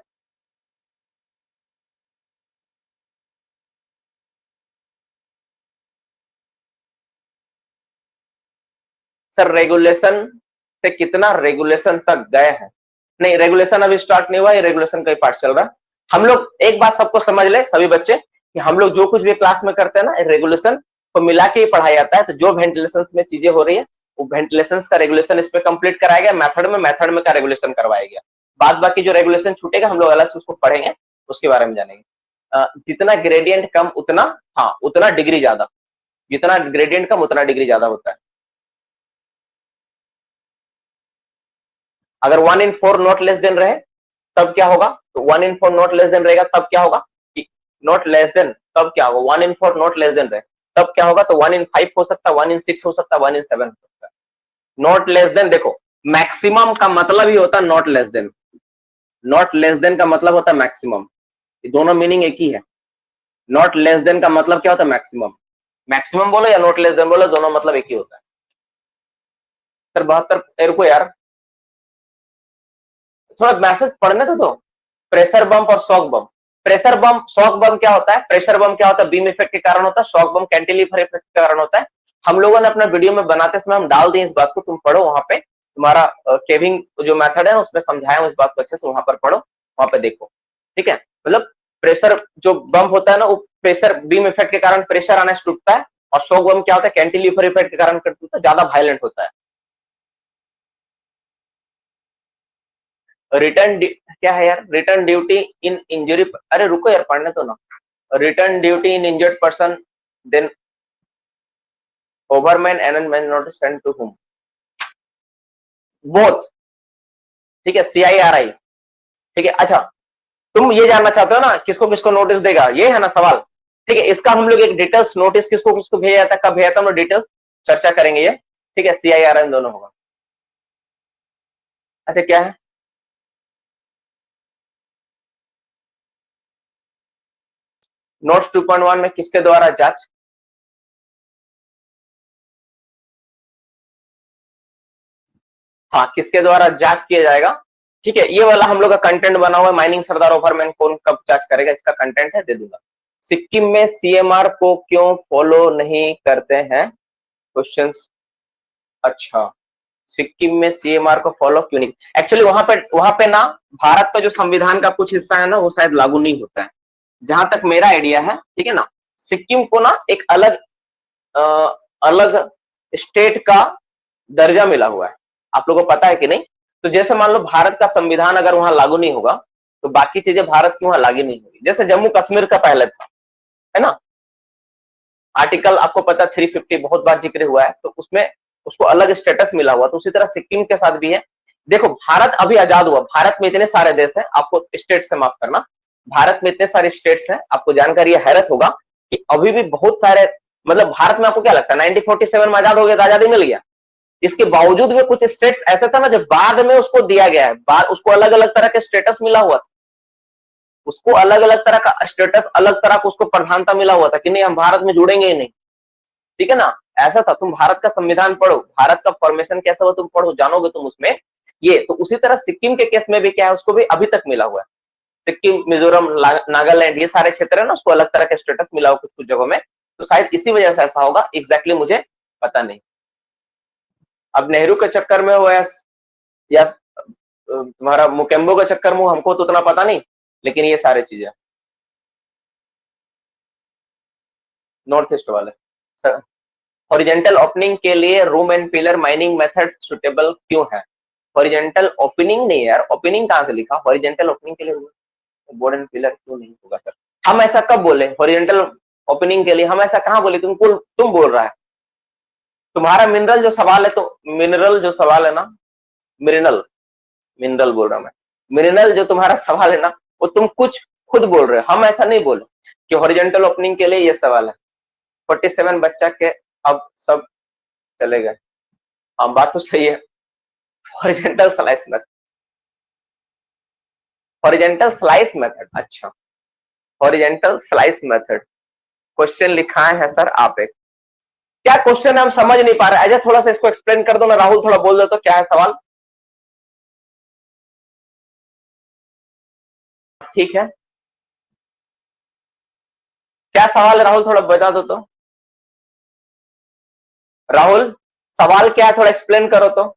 सर रेगुलेशन से कितना रेगुलेशन तक गए हैं, नहीं रेगुलेशन अभी स्टार्ट नहीं हुआ, ये रेगुलेशन का ही पार्ट चल रहा है। हम लोग एक बात सबको समझ ले, सभी बच्चे, कि हम लोग जो कुछ भी क्लास में करते हैं ना, रेगुलेशन को मिला के ही पढ़ाया जाता है। तो जो वेंटिलेशन में चीजें हो रही है, वो वेंटिलेशन का रेगुलेशन इस पे कंप्लीट कराया गया, मेथड में का रेगुलेशन करवाया गया। बाद बाकी जो रेगुलेशन छूटेगा हम लोग अलग से उसको पढ़ेंगे, उसके बारे में जानेंगे। जितना ग्रेडियंट कम उतना हाँ उतना डिग्री ज्यादा, जितना ग्रेडियंट कम उतना डिग्री ज्यादा होता है। अगर 1 in 4 नॉट लेस देन रहे तब क्या होगा, तो 1 in 4 नॉट लेस देन रहेगा तब क्या होगा, नॉट लेस देन, तब क्या होगा 1 in 4 नॉट लेस देन रहे तब क्या होगा, तो 1 in 5 हो सकता है, 1 in 6 हो सकता है, 1 in 7 हो सकता है। नॉट लेस देन देखो, मैक्सिमम का मतलब ही होता है not less than, not less than का मतलब होता है मैक्सिमम, दोनों मीनिंग एक ही है। नॉट लेस देन का मतलब क्या होता है, मैक्सिमम, मैक्सिमम बोलो या नॉट लेस देन बोलो, दोनों मतलब एक ही होता है। सर 72 रुको यार, थोड़ा मैसेज पढ़ने तो दो। प्रेशर बम्प और shock bump, pressure bump shock bump क्या होता है, प्रेशर बम्प क्या होता है, बीम इफेक्ट के कारण होता है, शॉक बम्प कैंटिलीवर इफेक्ट के कारण होता है। हम लोगों ने अपना वीडियो में बनाते समय हम डाल दिए इस बात को, तुम पढ़ो वहां पे, तुम्हारा केविंग जो मेथड है उसमें समझाया हूं इस बात को अच्छे से, वहां पर पढ़ो, वहां पे देखो, ठीक है। मतलब प्रेशर जो बम्प होता है ना, वो प्रेशर बीम इफेक्ट के कारण प्रेशर आना से टूटता है, और शॉक बम्प क्या होता है, कैंटिलीवर इफेक्ट के कारण टूटता है, ज्यादा वायलेंट होता है। रिटर्न क्या है यार, रिटर्न ड्यूटी इन इंजरी, अरे रुको यार पढ़ने तो ना। Return duty in injured person, then overman and man notice send to whom, both, ठीक है, CIRI, ठीक है। अच्छा तुम ये जानना चाहते हो ना किसको किसको नोटिस देगा, ये है ना सवाल, ठीक है। इसका हम लोग एक डिटेल्स नोटिस किसको किसको भेजा जाता है, कब भेजा था, हम लोग डिटेल्स चर्चा करेंगे ये, ठीक है। CIRI दोनों होगा। अच्छा क्या है, नोट्स 2.1 में किसके द्वारा जांच, हाँ किसके द्वारा जांच किया जाएगा, ठीक है। ये वाला हम लोग का कंटेंट बना हुआ है, माइनिंग सरदार ओवरमैन कौन कब जांच करेगा, इसका कंटेंट है, दे दूंगा। सिक्किम में CMR को क्यों फॉलो नहीं करते हैं, क्वेश्चंस, अच्छा सिक्किम में CMR को फॉलो क्यों नहीं, एक्चुअली वहां पे ना भारत का जो संविधान का कुछ हिस्सा है ना वो शायद लागू नहीं होता है, जहां तक मेरा आइडिया है, ठीक है ना। सिक्किम को ना एक अलग अलग स्टेट का दर्जा मिला हुआ है, आप लोगों को पता है कि नहीं। तो जैसे मान लो भारत का संविधान अगर वहां लागू नहीं होगा तो बाकी चीजें भारत की वहां लागू नहीं होगी, जैसे जम्मू कश्मीर का पहले था, है ना, आर्टिकल आपको पता 350 बहुत बार जिक्र हुआ है, तो उसमें उसको अलग स्टेटस मिला हुआ, तो उसी तरह सिक्किम के साथ भी है। देखो भारत अभी आजाद हुआ, भारत में इतने सारे देश हैं, आपको स्टेट से माफ करना, भारत में इतने सारे स्टेट्स हैं, आपको जानकारी हैरत होगा कि अभी भी बहुत सारे, मतलब भारत में आपको क्या लगता है 1947 में आजाद हो गया तो आजादी मिल गया, इसके बावजूद भी कुछ स्टेट्स ऐसे था ना जो बाद में उसको दिया गया है, बाद उसको अलग अलग तरह के स्टेटस मिला हुआ था, उसको अलग अलग तरह का स्टेटस, अलग तरह का उसको प्रधानता मिला हुआ था कि नहीं हम भारत में जुड़ेंगे ही नहीं, ठीक है ना, ऐसा था। तुम भारत का संविधान पढ़ो, भारत का फॉर्मेशन कैसा हुआ तुम पढ़ो, जानोगे तुम उसमें ये। तो उसी तरह सिक्किम के केस में भी क्या है, उसको भी अभी तक मिला हुआ है, सिक्किम मिजोरम नागालैंड ये सारे क्षेत्र है ना, उसको अलग तरह का स्टेटस मिला हुआ कुछ कुछ जगहों में, तो शायद इसी वजह से ऐसा होगा, एग्जैक्टली मुझे पता नहीं। अब नेहरू के चक्कर में हो या तुम्हारा मुकेम्बो का चक्कर में, हमको तो उतना पता नहीं, लेकिन ये सारी चीजें नॉर्थ ईस्ट वाले। हॉरिजेंटल ओपनिंग के लिए room and pillar mining method suitable क्यों है, हॉरिजेंटल ओपनिंग नहीं यार, ओपनिंग कहां से लिखा, हॉरिजेंटल ओपनिंग के लिए बोर्ड एंड पिलर क्यों नहीं होगा सर, हम ऐसा कब बोले हॉरिजेंटल ओपनिंग के लिए, हम ऐसा कहां बोले, तुम बोल रहा है, तुम्हारा मिनरल जो सवाल है, तो मिनरल जो सवाल है ना, मिनरल मिनरल बोल रहा हूं मैं, मिनरल जो तुम्हारा सवाल है ना, वो तुम कुछ खुद बोल रहे हो, हम ऐसा नहीं बोले कि हॉरिजेंटल ओपनिंग के लिए ये सवाल है। 47 बच्चा के अब सब चले गए, हाँ बात तो सही है। Horizontal slice method, horizontal slice method, अच्छा हॉरिजेंटल स्लाइस मेथड, क्वेश्चन लिखा है सर आप एक, क्या क्वेश्चन है हम समझ नहीं पा रहे, अजय थोड़ा सा इसको एक्सप्लेन कर दो ना, राहुल थोड़ा बोल दो तो क्या है सवाल, ठीक है, क्या सवाल है राहुल थोड़ा बता दो तो, राहुल सवाल क्या है थोड़ा एक्सप्लेन करो तो,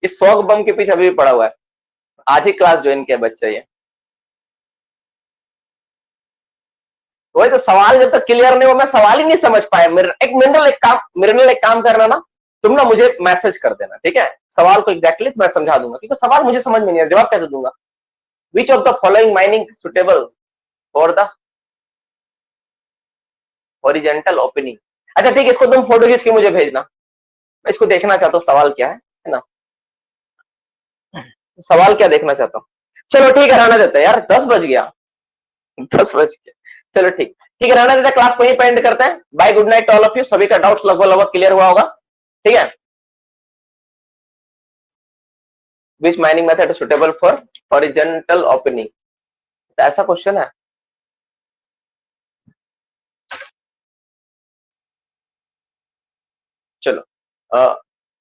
इस शौक बम के पीछे अभी भी पड़ा हुआ है, आज ही क्लास ज्वाइन किया बच्चा ये, वही तो सवाल जब तक क्लियर नहीं हो, मैं सवाल ही नहीं समझ पाया। मिनरल एक काम करना ना, तुम ना मुझे मैसेज कर देना, ठीक है, सवाल को एग्जैक्टली मैं समझा दूंगा, क्योंकि सवाल मुझे समझ में नहीं है, जवाब कैसे दूंगा। Which of the following mining suitable for the, horizontal opening. अच्छा ठीक है, इसको तुम फोटो खींच के मुझे भेजना, मैं इसको देखना चाहता हूँ सवाल क्या है ना, सवाल क्या देखना चाहता हूँ। चलो ठीक है, रहना देते हैं यार, 10 बज गया, 10 बज गया। चलो ठीक ठीक है, रहना देते हैं, क्लास को यहीं पे एंड करते हैं। Bye, good night all of you, सभी का डाउट्स लगभग लगभग क्लियर हुआ होगा। ठीक है, which mining method suitable for horizontal opening, ऐसा क्वेश्चन है। चलो